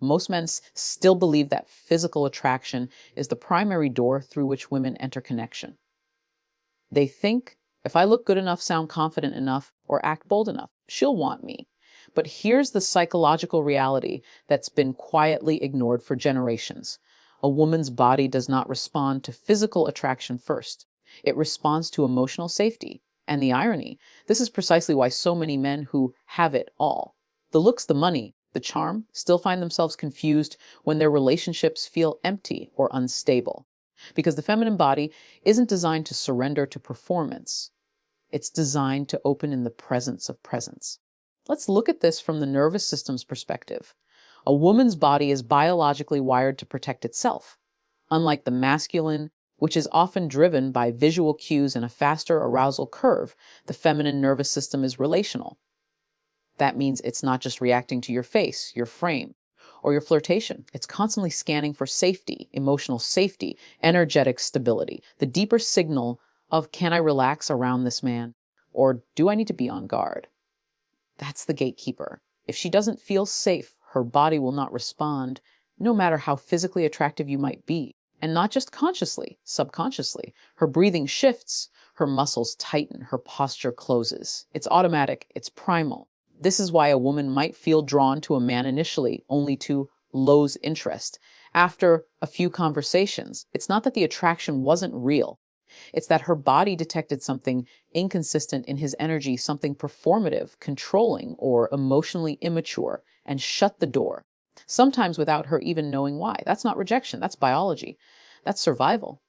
Most men still believe that physical attraction is the primary door through which women enter connection. They think, if I look good enough, sound confident enough, or act bold enough, she'll want me. But here's the psychological reality that's been quietly ignored for generations. A woman's body does not respond to physical attraction first. It responds to emotional safety. And the irony, this is precisely why so many men who have it all, the looks, the money, the charm, still find themselves confused when their relationships feel empty or unstable. Because the feminine body isn't designed to surrender to performance. It's designed to open in the presence of presence. Let's look at this from the nervous system's perspective. A woman's body is biologically wired to protect itself. Unlike the masculine, which is often driven by visual cues and a faster arousal curve, the feminine nervous system is relational. That means it's not just reacting to your face, your frame, or your flirtation. It's constantly scanning for safety, emotional safety, energetic stability, the deeper signal of, can I relax around this man? Or do I need to be on guard? That's the gatekeeper. If she doesn't feel safe, her body will not respond, no matter how physically attractive you might be. And not just consciously, subconsciously. Her breathing shifts, her muscles tighten, her posture closes. It's automatic, it's primal. This is why a woman might feel drawn to a man initially, only to lose interest. After a few conversations, it's not that the attraction wasn't real. It's that her body detected something inconsistent in his energy, something performative, controlling, or emotionally immature, and shut the door. Sometimes without her even knowing why. That's not rejection, that's biology. That's survival.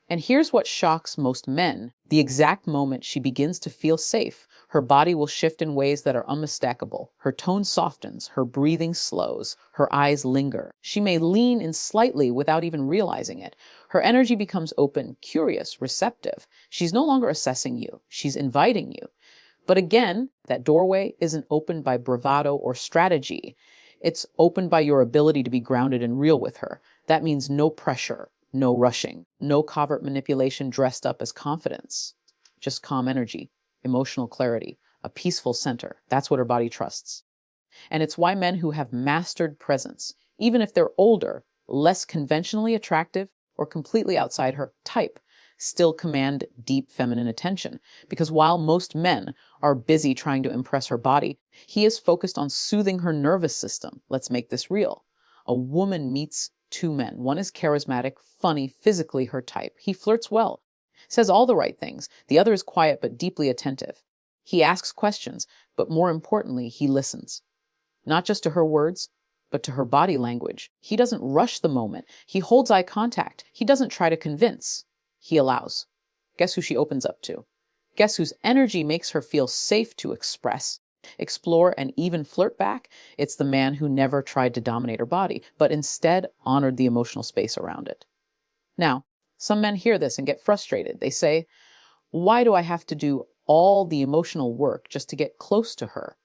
And here's what shocks most men. The exact moment she begins to feel safe, her body will shift in ways that are unmistakable. Her tone softens, her breathing slows, her eyes linger. She may lean in slightly without even realizing it. Her energy becomes open, curious, receptive. She's no longer assessing you, she's inviting you. But again, that doorway isn't opened by bravado or strategy. It's opened by your ability to be grounded and real with her. That means no pressure. No rushing, no covert manipulation dressed up as confidence, just calm energy, emotional clarity, a peaceful center. That's what her body trusts. And it's why men who have mastered presence, even if they're older, less conventionally attractive, or completely outside her type, still command deep feminine attention. Because while most men are busy trying to impress her body, he is focused on soothing her nervous system. Let's make this real. A woman meets two men. One is charismatic, funny, physically her type. He flirts well, says all the right things. The other is quiet but deeply attentive. He asks questions, but more importantly, he listens. Not just to her words, but to her body language. He doesn't rush the moment. He holds eye contact. He doesn't try to convince. He allows. Guess who she opens up to? Guess whose energy makes her feel safe to express, explore, and even flirt back? It's the man who never tried to dominate her body, but instead honored the emotional space around it. Now, some men hear this and get frustrated. They say, why do I have to do all the emotional work just to get close to her?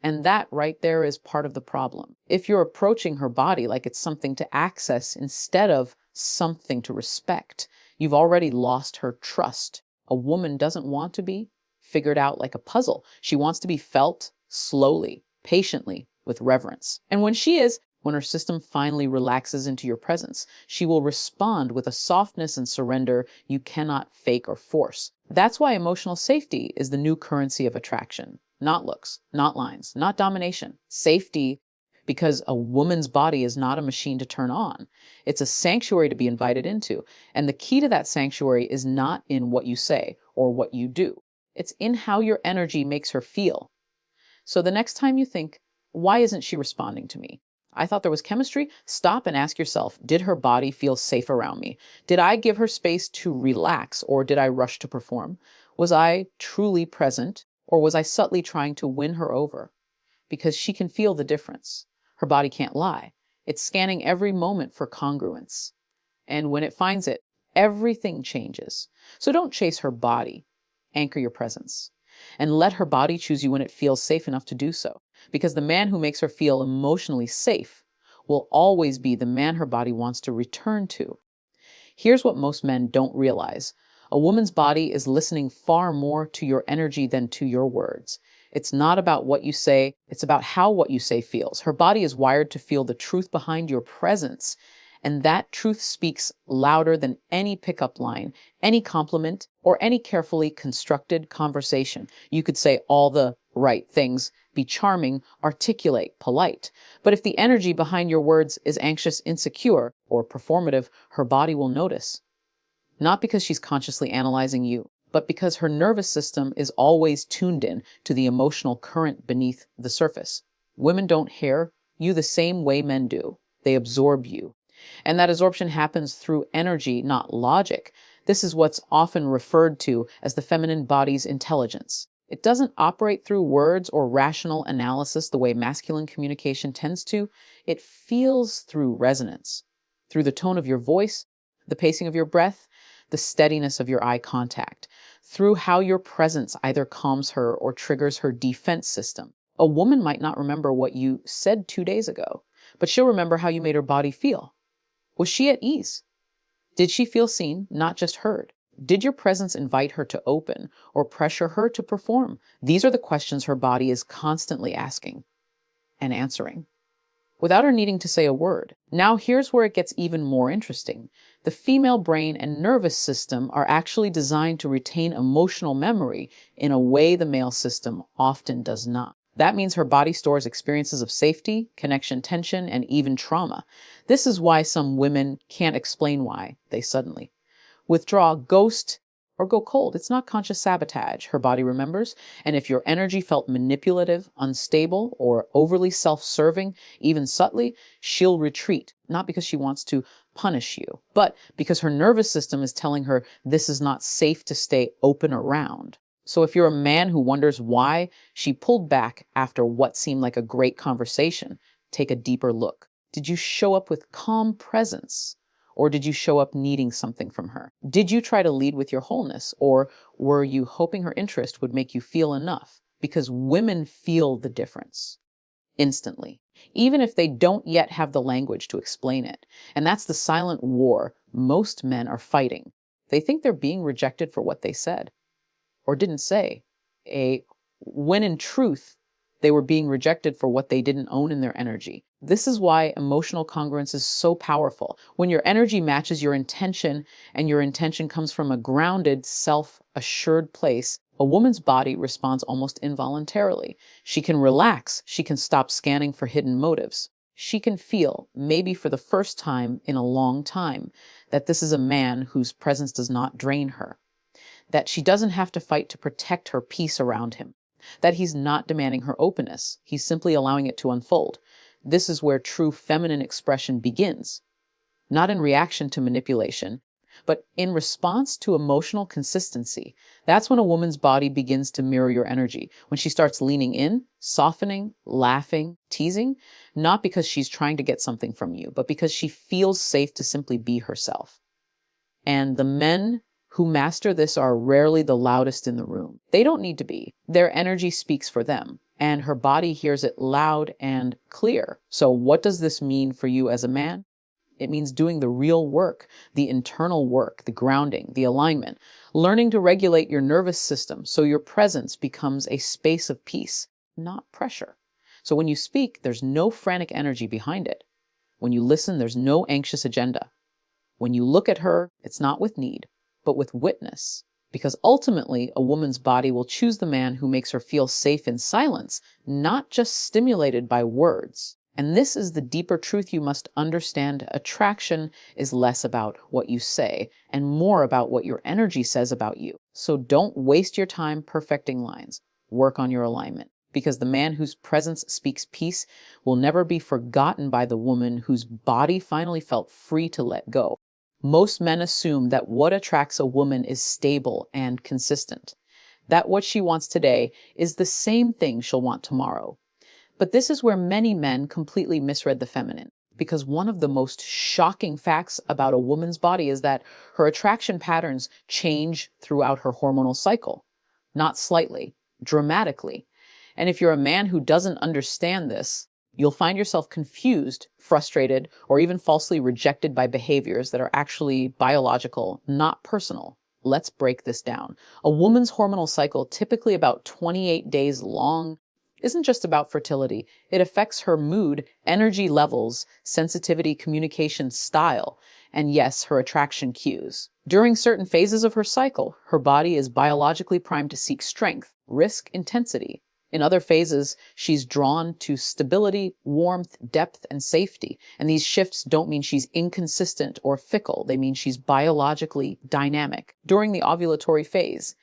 And that right there is part of the problem. If you're approaching her body like it's something to access instead of something to respect, you've already lost her trust. A woman doesn't want to be figured out like a puzzle. She wants to be felt slowly, patiently, with reverence. And when her system finally relaxes into your presence, she will respond with a softness and surrender you cannot fake or force. That's why emotional safety is the new currency of attraction. Not looks, not lines, not domination. Safety, because a woman's body is not a machine to turn on. It's a sanctuary to be invited into. And the key to that sanctuary is not in what you say or what you do. It's in how your energy makes her feel. So the next time you think, why isn't she responding to me? I thought there was chemistry. Stop and ask yourself, did her body feel safe around me? Did I give her space to relax, or did I rush to perform? Was I truly present, or was I subtly trying to win her over? Because she can feel the difference. Her body can't lie. It's scanning every moment for congruence. And when it finds it, everything changes. So don't chase her body. Anchor your presence. And let her body choose you when it feels safe enough to do so. Because the man who makes her feel emotionally safe will always be the man her body wants to return to. Here's what most men don't realize. A woman's body is listening far more to your energy than to your words. It's not about what you say, it's about how what you say feels. Her body is wired to feel the truth behind your presence, and that truth speaks louder than any pickup line, any compliment, or any carefully constructed conversation. You could say all the right things, be charming, articulate, polite. But if the energy behind your words is anxious, insecure, or performative, her body will notice. Not because she's consciously analyzing you, but because her nervous system is always tuned in to the emotional current beneath the surface. Women don't hear you the same way men do. They absorb you. And that absorption happens through energy, not logic. This is what's often referred to as the feminine body's intelligence. It doesn't operate through words or rational analysis the way masculine communication tends to. It feels through resonance, through the tone of your voice, the pacing of your breath, the steadiness of your eye contact, through how your presence either calms her or triggers her defense system. A woman might not remember what you said 2 days ago, but she'll remember how you made her body feel. Was she at ease? Did she feel seen, not just heard? Did your presence invite her to open or pressure her to perform? These are the questions her body is constantly asking and answering, without her needing to say a word. Now here's where it gets even more interesting. The female brain and nervous system are actually designed to retain emotional memory in a way the male system often does not. That means her body stores experiences of safety, connection, tension, and even trauma. This is why some women can't explain why they suddenly withdraw, ghost, or go cold. It's not conscious sabotage, her body remembers. And if your energy felt manipulative, unstable, or overly self-serving, even subtly, she'll retreat, not because she wants to punish you, but because her nervous system is telling her this is not safe to stay open around. So if you're a man who wonders why she pulled back after what seemed like a great conversation, take a deeper look. Did you show up with calm presence? Or did you show up needing something from her? Did you try to lead with your wholeness? Or were you hoping her interest would make you feel enough? Because women feel the difference instantly, even if they don't yet have the language to explain it. And that's the silent war most men are fighting. They think they're being rejected for what they said or didn't say, when in truth, they were being rejected for what they didn't own in their energy. This is why emotional congruence is so powerful. When your energy matches your intention and your intention comes from a grounded, self-assured place, a woman's body responds almost involuntarily. She can relax. She can stop scanning for hidden motives. She can feel, maybe for the first time in a long time, that this is a man whose presence does not drain her, that she doesn't have to fight to protect her peace around him, that he's not demanding her openness. He's simply allowing it to unfold. This is where true feminine expression begins, not in reaction to manipulation, but in response to emotional consistency. That's when a woman's body begins to mirror your energy, when she starts leaning in, softening, laughing, teasing, not because she's trying to get something from you, but because she feels safe to simply be herself. And the men who master this are rarely the loudest in the room. They don't need to be. Their energy speaks for them, and her body hears it loud and clear. So what does this mean for you as a man? It means doing the real work, the internal work, the grounding, the alignment, learning to regulate your nervous system so your presence becomes a space of peace, not pressure. So when you speak, there's no frantic energy behind it. When you listen, there's no anxious agenda. When you look at her, it's not with need, but with witness. Because ultimately, a woman's body will choose the man who makes her feel safe in silence, not just stimulated by words. And this is the deeper truth you must understand. Attraction is less about what you say and more about what your energy says about you. So don't waste your time perfecting lines. Work on your alignment. Because the man whose presence speaks peace will never be forgotten by the woman whose body finally felt free to let go. Most men assume that what attracts a woman is stable and consistent, that what she wants today is the same thing she'll want tomorrow. But this is where many men completely misread the feminine, because one of the most shocking facts about a woman's body is that her attraction patterns change throughout her hormonal cycle, not slightly, dramatically. And if you're a man who doesn't understand this, you'll find yourself confused, frustrated, or even falsely rejected by behaviors that are actually biological, not personal, Let's break this down. A woman's hormonal cycle, typically about 28 days long, isn't just about fertility. It affects her mood, energy levels, sensitivity, communication style, and yes, her attraction cues. During certain phases of her cycle, her body is biologically primed to seek strength, risk, intensity. In other phases, she's drawn to stability, warmth, depth, and safety. And these shifts don't mean she's inconsistent or fickle. They mean she's biologically dynamic. During the ovulatory phase,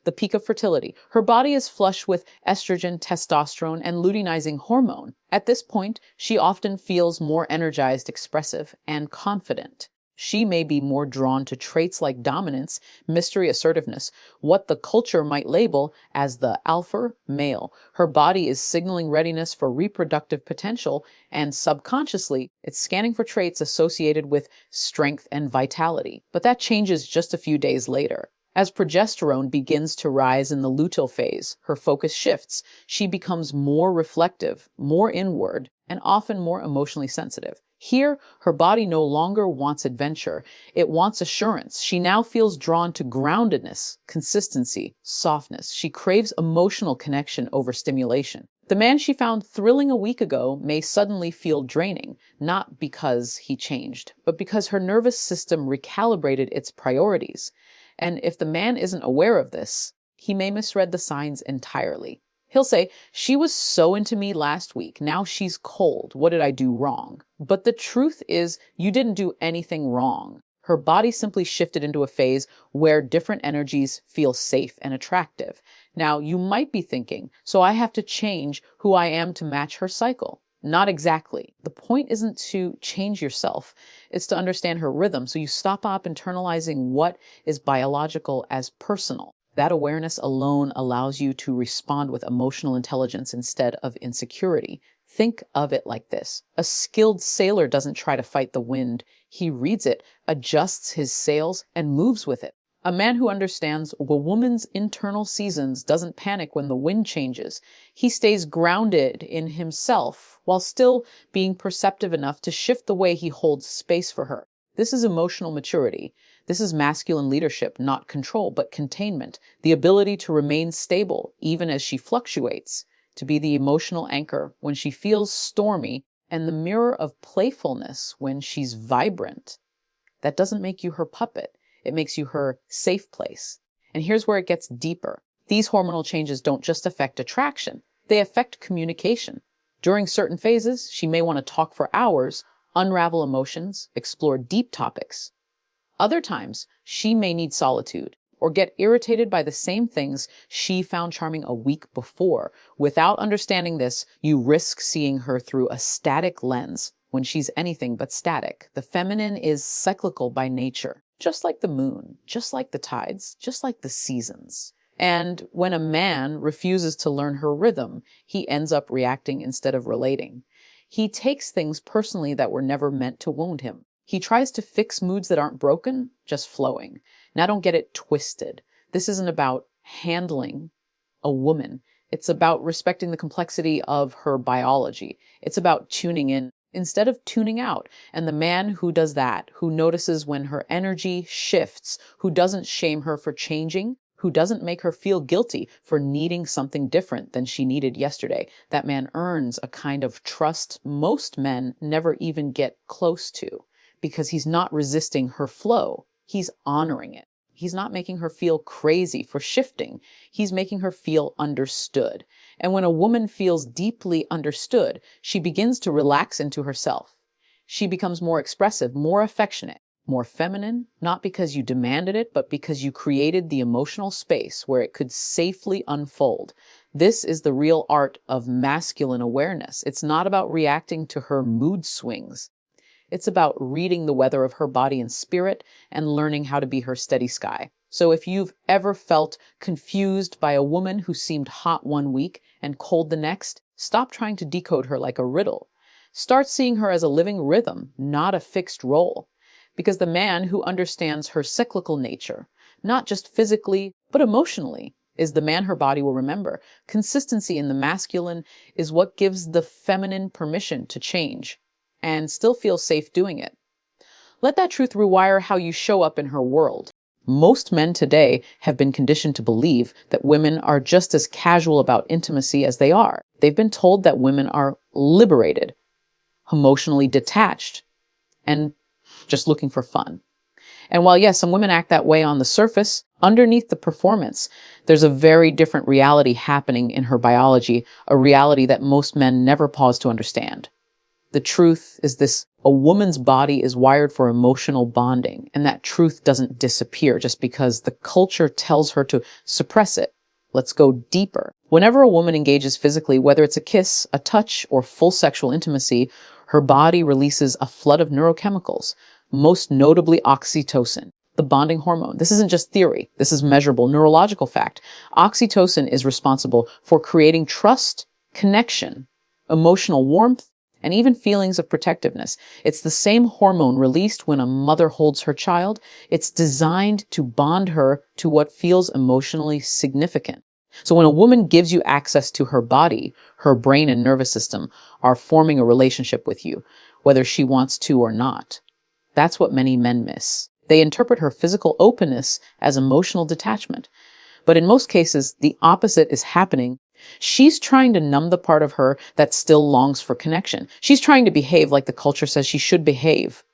the peak of fertility, her body is flush with estrogen, testosterone, and luteinizing hormone. At this point, she often feels more energized, expressive, and confident. She may be more drawn to traits like dominance, mystery, assertiveness, what the culture might label as the alpha male. Her body is signaling readiness for reproductive potential, and subconsciously, it's scanning for traits associated with strength and vitality. But that changes just a few days later. As progesterone begins to rise in the luteal phase, her focus shifts. She becomes more reflective, more inward, and often more emotionally sensitive. Here, her body no longer wants adventure. It wants assurance. She now feels drawn to groundedness, consistency, softness. She craves emotional connection over stimulation. The man she found thrilling a week ago may suddenly feel draining, not because he changed, but because her nervous system recalibrated its priorities. And if the man isn't aware of this, he may misread the signs entirely. He'll say, "She was so into me last week. Now she's cold. What did I do wrong?" But the truth is, you didn't do anything wrong. Her body simply shifted into a phase where different energies feel safe and attractive. Now, you might be thinking, so I have to change who I am to match her cycle. Not exactly. The point isn't to change yourself. It's to understand her rhythm so you stop internalizing what is biological as personal. That awareness alone allows you to respond with emotional intelligence instead of insecurity. Think of it like this. A skilled sailor doesn't try to fight the wind. He reads it, adjusts his sails, and moves with it. A man who understands a woman's internal seasons doesn't panic when the wind changes. He stays grounded in himself while still being perceptive enough to shift the way he holds space for her. This is emotional maturity. This is masculine leadership, not control, but containment. The ability to remain stable, even as she fluctuates, to be the emotional anchor when she feels stormy, and the mirror of playfulness when she's vibrant. That doesn't make you her puppet. It makes you her safe place. And here's where it gets deeper. These hormonal changes don't just affect attraction. They affect communication. During certain phases, she may want to talk for hours, unravel emotions, explore deep topics. Other times, she may need solitude or get irritated by the same things she found charming a week before. Without understanding this, you risk seeing her through a static lens when she's anything but static. The feminine is cyclical by nature, just like the moon, just like the tides, just like the seasons. And when a man refuses to learn her rhythm, he ends up reacting instead of relating. He takes things personally that were never meant to wound him. He tries to fix moods that aren't broken, just flowing. Now don't get it twisted. This isn't about handling a woman. It's about respecting the complexity of her biology. It's about tuning in instead of tuning out. And the man who does that, who notices when her energy shifts, who doesn't shame her for changing, who doesn't make her feel guilty for needing something different than she needed yesterday, that man earns a kind of trust most men never even get close to. Because he's not resisting her flow. He's honoring it. He's not making her feel crazy for shifting. He's making her feel understood. And when a woman feels deeply understood, she begins to relax into herself. She becomes more expressive, more affectionate, more feminine, not because you demanded it, but because you created the emotional space where it could safely unfold. This is the real art of masculine awareness. It's not about reacting to her mood swings. It's about reading the weather of her body and spirit and learning how to be her steady sky. So if you've ever felt confused by a woman who seemed hot one week and cold the next, stop trying to decode her like a riddle. Start seeing her as a living rhythm, not a fixed role. Because the man who understands her cyclical nature, not just physically, but emotionally, is the man her body will remember. Consistency in the masculine is what gives the feminine permission to change and still feel safe doing it. Let that truth rewire how you show up in her world. Most men today have been conditioned to believe that women are just as casual about intimacy as they are. They've been told that women are liberated, emotionally detached, and just looking for fun. And while, yes, some women act that way on the surface, underneath the performance, there's a very different reality happening in her biology, a reality that most men never pause to understand. The truth is this: a woman's body is wired for emotional bonding, and that truth doesn't disappear just because the culture tells her to suppress it. Let's go deeper. Whenever a woman engages physically, whether it's a kiss, a touch, or full sexual intimacy, her body releases a flood of neurochemicals, most notably oxytocin, the bonding hormone. This isn't just theory. This is measurable neurological fact. Oxytocin is responsible for creating trust, connection, emotional warmth, and even feelings of protectiveness. It's the same hormone released when a mother holds her child. It's designed to bond her to what feels emotionally significant. So when a woman gives you access to her body, her brain and nervous system are forming a relationship with you, whether she wants to or not. That's what many men miss. They interpret her physical openness as emotional detachment. But in most cases, the opposite is happening. She's trying to numb the part of her that still longs for connection. She's trying to behave like the culture says she should behave.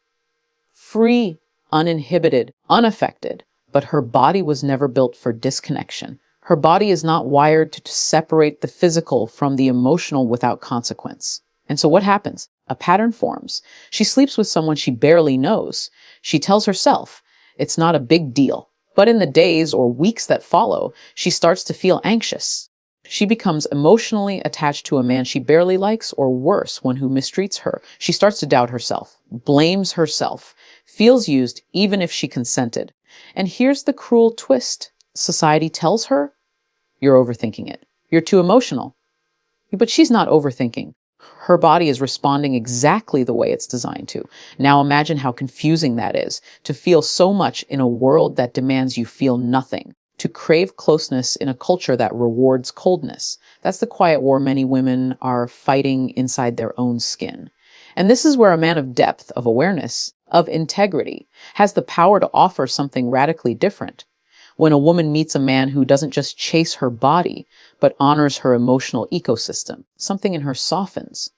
Free, uninhibited, unaffected. But her body was never built for disconnection. Her body is not wired to separate the physical from the emotional without consequence. And so what happens? A pattern forms. She sleeps with someone she barely knows. She tells herself it's not a big deal. But in the days or weeks that follow, she starts to feel anxious. She becomes emotionally attached to a man she barely likes, or worse, one who mistreats her. She starts to doubt herself, blames herself, feels used even if she consented. And here's the cruel twist. Society tells her, you're overthinking it. You're too emotional. But she's not overthinking. Her body is responding exactly the way it's designed to. Now imagine how confusing that is, to feel so much in a world that demands you feel nothing, to crave closeness in a culture that rewards coldness. That's the quiet war many women are fighting inside their own skin. And this is where a man of depth, of awareness, of integrity, has the power to offer something radically different. When a woman meets a man who doesn't just chase her body, but honors her emotional ecosystem, something in her softens.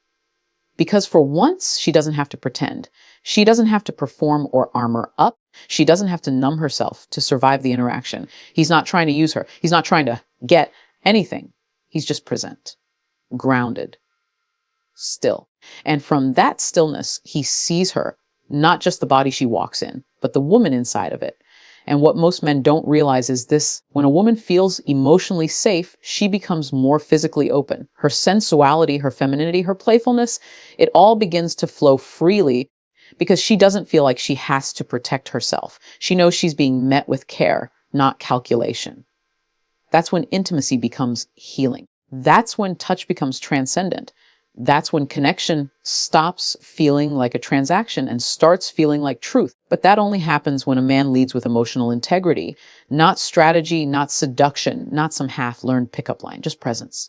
Because for once, she doesn't have to pretend. She doesn't have to perform or armor up. She doesn't have to numb herself to survive the interaction. He's not trying to use her. He's not trying to get anything. He's just present, grounded, still. And from that stillness, he sees her, not just the body she walks in, but the woman inside of it. And what most men don't realize is this: when a woman feels emotionally safe, she becomes more physically open. Her sensuality, her femininity, her playfulness, it all begins to flow freely because she doesn't feel like she has to protect herself. She knows she's being met with care, not calculation. That's when intimacy becomes healing. That's when touch becomes transcendent. That's when connection stops feeling like a transaction and starts feeling like truth. But that only happens when a man leads with emotional integrity, not strategy, not seduction, not some half-learned pickup line, just presence,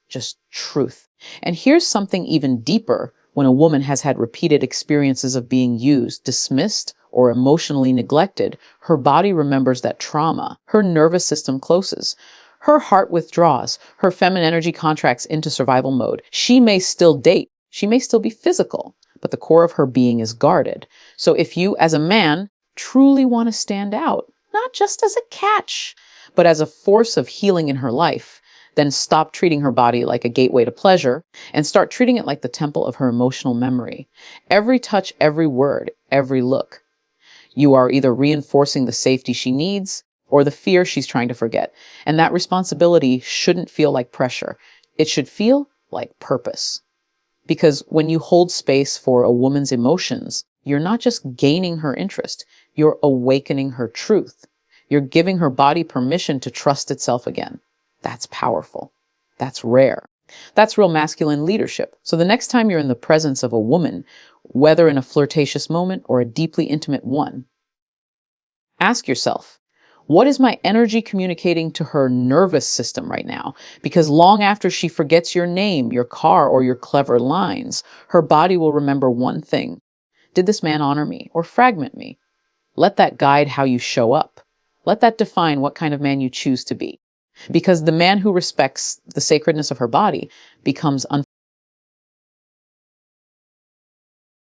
just truth. And here's something even deeper: when a woman has had repeated experiences of being used, dismissed, or emotionally neglected, her body remembers that trauma. Her nervous system closes. Her heart withdraws. Her feminine energy contracts into survival mode. She may still date. She may still be physical, but the core of her being is guarded. So if you, as a man, truly want to stand out, not just as a catch, but as a force of healing in her life, then stop treating her body like a gateway to pleasure and start treating it like the temple of her emotional memory. Every touch, every word, every look. You are either reinforcing the safety she needs or the fear she's trying to forget. And that responsibility shouldn't feel like pressure. It should feel like purpose. Because when you hold space for a woman's emotions, you're not just gaining her interest, you're awakening her truth. You're giving her body permission to trust itself again. That's powerful. That's rare. That's real masculine leadership. So the next time you're in the presence of a woman, whether in a flirtatious moment or a deeply intimate one, ask yourself, what is my energy communicating to her nervous system right now? Because long after she forgets your name, your car, or your clever lines, her body will remember one thing. Did this man honor me or fragment me? Let that guide how you show up. Let that define what kind of man you choose to be. Because the man who respects the sacredness of her body becomes